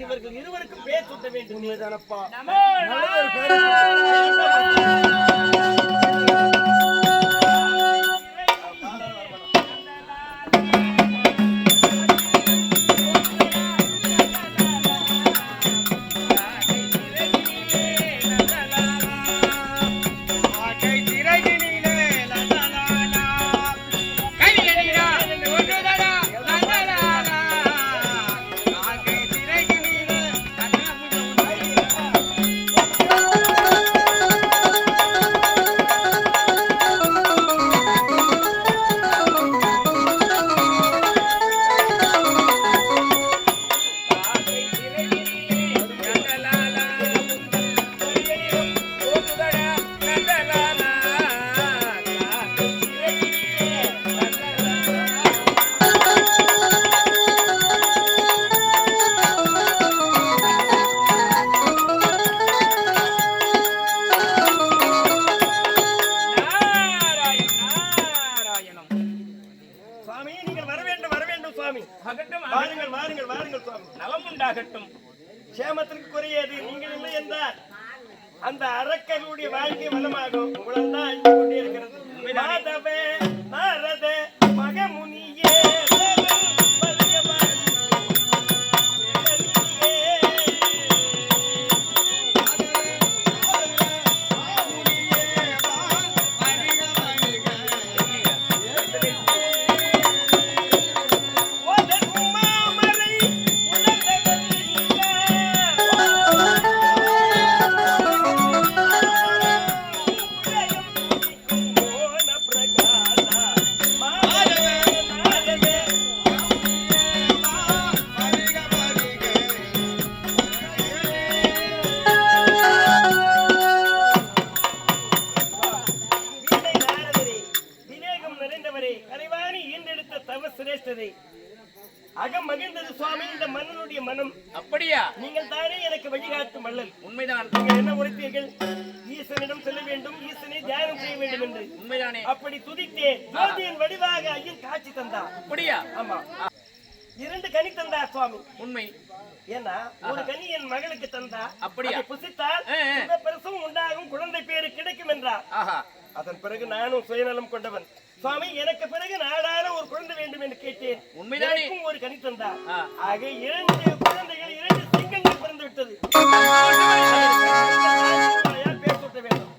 நான் இவர்கள் இருவருக்கும் பேர் சுட்ட வேண்டும். உண்மைதானப்பா. சேமத்திற்கு குறையது நீங்கள் இல்லை என்றால் அந்த அரக்கர்களுடைய வாழ்க்கை வளமாகும். உங்களால் தான் அழிந்து கொண்டே இருக்கிறது. மாதவே நாரத மகமுனியே அகம் மகிழ்ந்தது சுவாமி இந்த மன்னனுடைய மனம். அப்படியா? நீங்கள் தானே எனக்கு வழிகாட்டும் மல்லல். உண்மைதான். நீங்கள் என்ன உரைத்தீர்கள்? ஈசனிடம் செல்ல வேண்டும், ஈசனை தியானம் செய்ய வேண்டும் என்று. உண்மைதானே? அப்படி துதித்தேன். ஜோதியின் வடிவாக ஐயன் காட்சி தந்தார். அப்படியா? ஆமா. 2 கனி தந்தார் சுவாமி. உண்மை. ஏன்னா ஒரு கனி என் மகளுக்கு தந்தா. அப்படியா? புசித்தால் பிரசவம் உண்டாகும், குழந்தை பேரு கிடைக்கும் என்றார். அதன் பிறகு நானும் சுயநலம் கொண்டவன். சுவாமி எனக்கு பிறகு நாடான ஒரு குழந்தை வேண்டும் என்று கேட்டேன். உண்மைதானே? ஒரு கனி தந்தார். ஆக 2 குழந்தைகள் 2 சிங்கங்கள் பிறந்து விட்டது. பேர் சுட்ட வேண்டும்.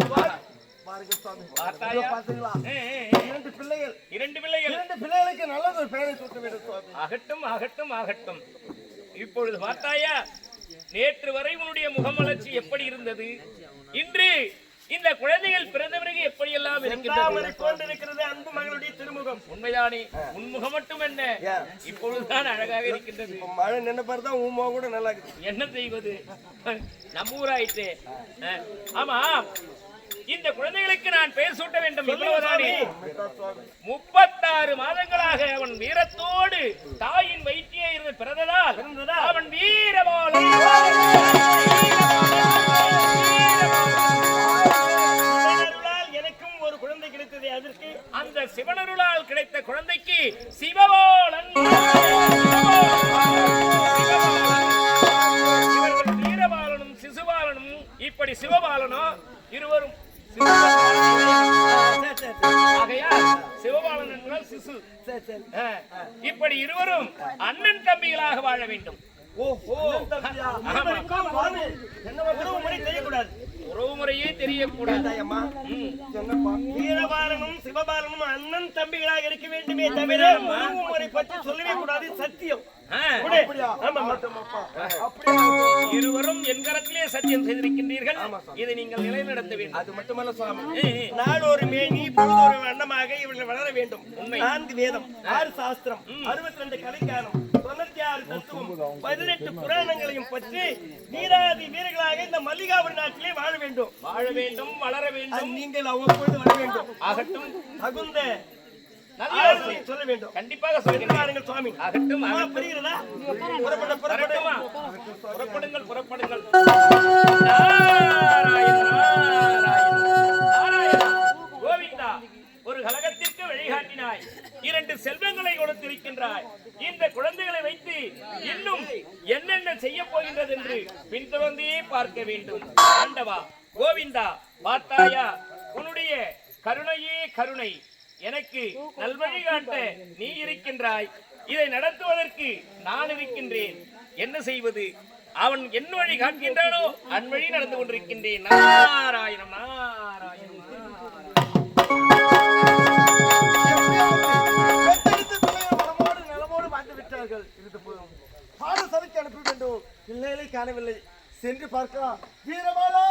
இரண்டு பிள்ளைகளுக்கு நல்ல ஒரு பெயரை சுட்ட வேண்டும் சுவாமி. ஆகட்டும் ஆகட்டும் ஆகட்டும். இப்பொழுது பார்த்தாயா, நேற்று வரை உன்னுடைய முகமலர்ச்சி எப்படி இருந்தது? இன்று இந்த குழந்தைகள் பிறந்த பிறகு எப்படி எல்லாம் இருக்கிறது? அன்பு மகளுடைய திருமுகம். உண்மைதானே? உன்முகம் மட்டும் என்ன, இப்பொழுதுதான் அழகாக இருக்கின்றது. மழை நின்ன பிறகு தான் உன் முகம் கூட நல்லா இருக்கு. என்ன செய்வது, நம்ம ஊராயிற்று. ஆமா, இந்த குழந்தைகளுக்கு நான் பெயர் சூட்ட வேண்டும். 36 மாதங்களாக அவன் வீரத்தோடு தாயின் வயிற்றிலே இருந்து பிறந்ததால் அவன் வீரபாலன். எனக்கும் ஒரு குழந்தை கிடைத்தது. அதற்கு அந்த சிவனருளால் கிடைத்த குழந்தைக்கு சிவபாலன். இவர்கள் வீரபாலனும் சிசுபாலனும். இப்படி சிவபாலனோ இருவரும் சிவபாலன் என்றால் சிசு. இப்படி இருவரும் அண்ணன் தம்பிகளாக வாழ வேண்டும். உறவு முறையே தெரியக்கூடாது. வீரபாலனும் சிவபாலனும் அண்ணன் தம்பிகளாக இருக்க வேண்டுமே தவிர உறவு முறை பற்றி சொல்லவே கூடாது. சத்தியம். இருவரும் என் கரத்திலே சத்தியம் செய்திருக்கின்றீர்கள். இதை நீங்கள் நிலைநடத்த வேண்டும். அது மட்டுமல்ல சுவாமி, நாடொரு மேனி பொழுதொரு வண்ணமாக இவர்கள் வளர வேண்டும். 4 வேதம், 6 சாஸ்திரம், 62 கலைஞானம், 96 தத்துவம், 18 புராணங்களையும் பற்றி நீராதி வீரர்களாக இந்த மல்லிகாபுரி நாட்டிலே வாழ வேண்டும். வளர வேண்டும். நீங்கள் அவ்வப்பொழுது வர வேண்டும். ஆகட்டும். தகுந்த சொல்ல வேண்டும். கண்டிப்பாக சொல்லுங்கள் சுவாமி. ஆகட்டும். புரிகிறதா? புறப்படுங்கள் புறப்படுங்கள். கோவிந்தா, ஒரு கலகத்திற்கு வழிகாட்டினாய், 2 செல்வங்களை கொடுத்திருக்கின்றாய். இந்த குழந்தைகளை வைத்து இன்னும் என்னென்ன செய்ய போய் போகின்றது என்று பின்தொடர்ந்தே பார்க்க வேண்டும். ஆண்டவா கோவிந்தா, பார்த்தாயா, உன்னுடைய கருணையே கருணை. எனக்கு நல்வழி காட்ட நீ இருக்கின்றாய். இதை நடத்துவதற்கு நான் இருக்கின்றேன். என்ன செய்வது? அவன் என் வழி காண்கின்றானோ அன்வழி நடந்து கொண்டிருக்கின்றேன். நாராயணம் நாராயணம் நலமோடு வாழ்ந்து விட்டார்கள். பாடசாலைக்கு அனுப்ப வேண்டும். பிள்ளைகளை காணவில்லை. சென்று பார்க்கலாம். வீரமாலா